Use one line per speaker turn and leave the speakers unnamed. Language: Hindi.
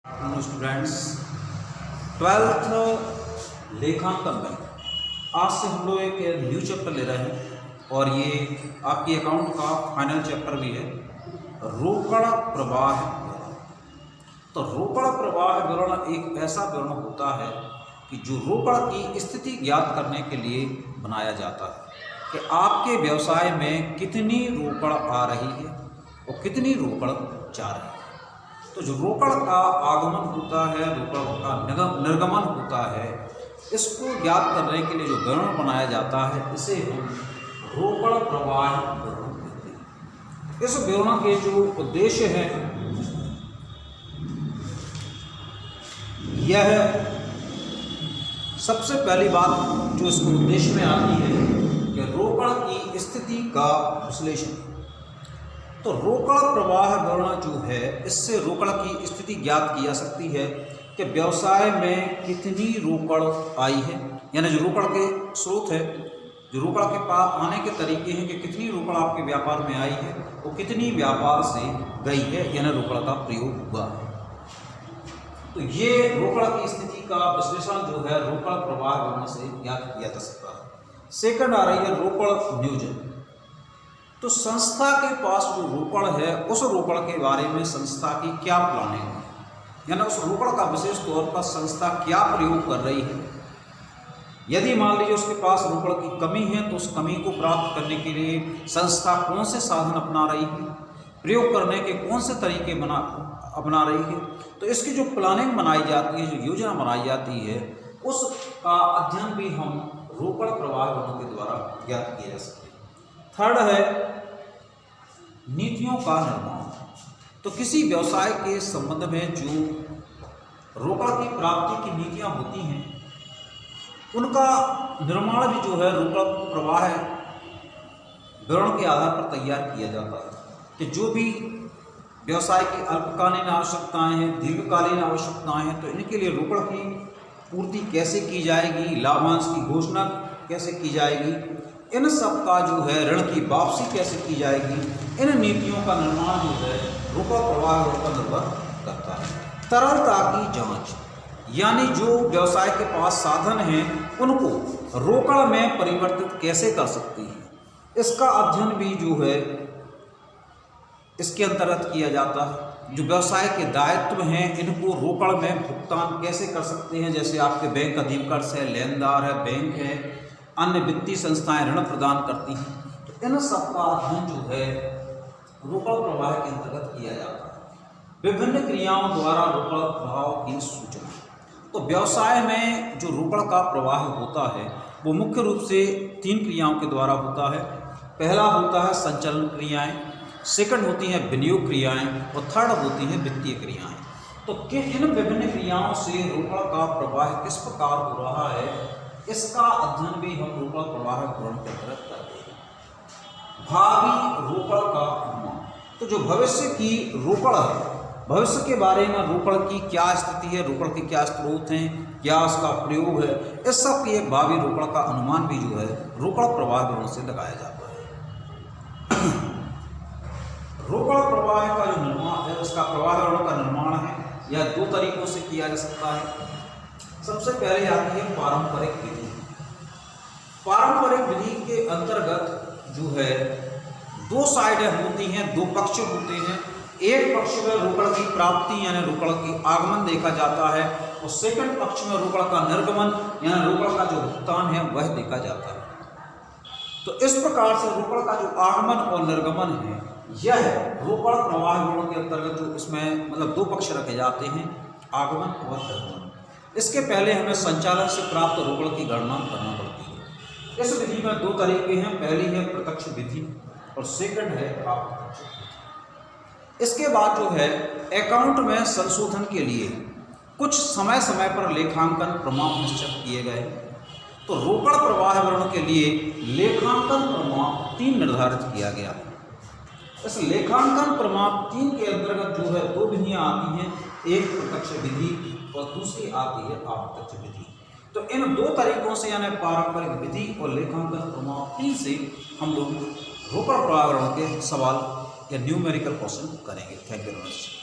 हेलो स्टूडेंट्स, ट्वेल्थ लेखांकन में आज से हम लोग एक न्यू चैप्टर ले रहे हैं और ये आपकी अकाउंट का फाइनल चैप्टर भी है। रोकड़ प्रवाह विवरण। तो रोकड़ प्रवाह विवरण एक ऐसा विवरण होता है कि जो रोकड़ की स्थिति ज्ञात करने के लिए बनाया जाता है कि आपके व्यवसाय में कितनी रोकड़ आ रही है और कितनी रोकड़ जा रही है। तो जो रोकड़ का आगमन होता है, रोकड़ का निर्गमन होता है, इसको ज्ञात करने के लिए जो विवरण बनाया जाता है इसे हम रोकड़ प्रवाह विवरण कहते हैं। इस विवरण के जो उद्देश्य है यह सबसे पहली बात जो इसके उद्देश्य में आती है कि रोकड़ की स्थिति का विश्लेषण। तो रोकड़ प्रवाह विवरण जो है इससे रोकड़ की स्थिति ज्ञात की जा सकती है कि व्यवसाय में कितनी रोकड़ आई है, यानी जो रोकड़ के स्रोत है, जो रोकड़ के पास आने के तरीके हैं कि कितनी रोकड़ आपके व्यापार में आई है और कितनी व्यापार से गई है, यानी रोकड़ का प्रयोग हुआ है। तो ये रोकड़ की स्थिति का विश्लेषण जो है रोकड़ प्रवाह विवरण से ज्ञात किया जा सकता है। सेकंड आ रही है रोकड़ नियोजन। तो संस्था के पास जो रोकड़ है उस रोकड़ के बारे में संस्था की क्या प्लानिंग है, यानी उस रोकड़ का विशेष तौर पर संस्था क्या प्रयोग कर रही है। यदि मान लीजिए उसके पास रोकड़ की कमी है तो उस कमी को प्राप्त करने के लिए संस्था कौन से साधन अपना रही है, प्रयोग करने के कौन से तरीके अपना रही है। तो इसकी जो प्लानिंग बनाई जाती है, जो योजना बनाई जाती है, उसका अध्ययन भी हम रोकड़ प्रवाह विवरण के द्वारा ज्ञात किया जा सकते हैं। थर्ड है नीतियों का निर्माण। तो किसी व्यवसाय के संबंध में जो रोकड़ की प्राप्ति की नीतियां होती हैं उनका निर्माण भी जो है रोकड़ प्रवाह विवरण के आधार पर तैयार किया जाता है कि जो भी व्यवसाय की अल्पकालीन आवश्यकताएं हैं, दीर्घकालीन आवश्यकताएं हैं, तो इनके लिए रोकड़ की पूर्ति कैसे की जाएगी, लाभांश की घोषणा कैसे की जाएगी, इन सब का जो है ऋण की वापसी कैसे की जाएगी, इन नीतियों का निर्माण जो है रोकड़ प्रवाह पर निर्भर करता है। तरलता की जांच, यानी जो व्यवसाय के पास साधन हैं उनको रोकड़ में परिवर्तित कैसे कर सकती है, इसका अध्ययन भी जो है इसके अंतर्गत किया जाता है। जो व्यवसाय के दायित्व हैं इनको रोकड़ में भुगतान कैसे कर सकते हैं, जैसे आपके बैंक अधिकर्ष है, लेनदार है, बैंक है, अन्य वित्तीय संस्थाएं ऋण प्रदान करती हैं। तो इन सब का अध्ययन जो है रोकड़ प्रवाह के अंतर्गत किया जाता है। विभिन्न क्रियाओं द्वारा रोकड़ प्रवाह की सूचना। तो व्यवसाय में जो रोकड़ का प्रवाह होता है वो मुख्य रूप से 3 क्रियाओं के द्वारा होता है। पहला होता है संचालन क्रियाएं, सेकंड होती हैं विनियोग क्रियाएं और थर्ड होती हैं वित्तीय क्रियाएं। तो इन विभिन्न क्रियाओं से रोकड़ का प्रवाह किस प्रकार हो रहा है, इसका अध्ययन भी हम रोकड़ प्रवाह विवरण के अंतर्गत करते हैं। भावी रोकड़ का अनुमान। तो जो भविष्य की रोकड़ है, भविष्य के बारे में रोकड़ की क्या स्थिति है, रोकड़ के क्या स्रोत हैं, क्या उसका प्रयोग है, इस सब की एक भावी रोकड़ का अनुमान भी जो है रोकड़ प्रवाह विवरण से लगाया जाता है। रोकड़ प्रवाह का जो निर्माण है, उसका प्रवाह विवरण का निर्माण है, यह 2 तरीकों से किया जा सकता है। सबसे पहले आती है पारंपरिक विधि। पारंपरिक विधि के अंतर्गत जो है 2 साइडें होती हैं, 2 पक्ष होते हैं। एक पक्ष में रोकड़ की प्राप्ति यानी रोकड़ की आगमन देखा जाता है और सेकंड पक्ष में रोकड़ का निर्गमन यानी रोकड़ का जो भुगतान है वह देखा जाता है। तो इस प्रकार से रोकड़ का जो आगमन और निर्गमन है यह रोकड़ प्रवाह विवरण के अंतर्गत जो इसमें मतलब 2 पक्ष रखे जाते हैं, आगमन और निर्गमन। इसके पहले हमें संचालन से प्राप्त रोकड़ की गणना करना पड़ती है। इस विधि में 2 तरीके हैं, पहली है प्रत्यक्ष विधि और सेकंड है अप्रत्यक्ष विधि। इसके बाद जो है अकाउंट में संशोधन के लिए कुछ समय समय पर लेखांकन प्रमाण निश्चित किए गए। तो रोकड़ प्रवाह विवरण के लिए लेखांकन प्रमाण 3 निर्धारित किया गया। इस लेखांकन प्रमाण 3 के अंतर्गत जो है 2 विधियां आती हैं, एक प्रत्यक्ष विधि और दूसरी आती है अप्रत्यक्ष विधि। तो इन 2 तरीकों से यानी पारंपरिक विधि और लेखांकन प्रमाण 3 से हम लोग रोकड़ प्रवाह विवरण के सवाल या न्यूमेरिकल क्वेश्चन करेंगे। Thank you very much.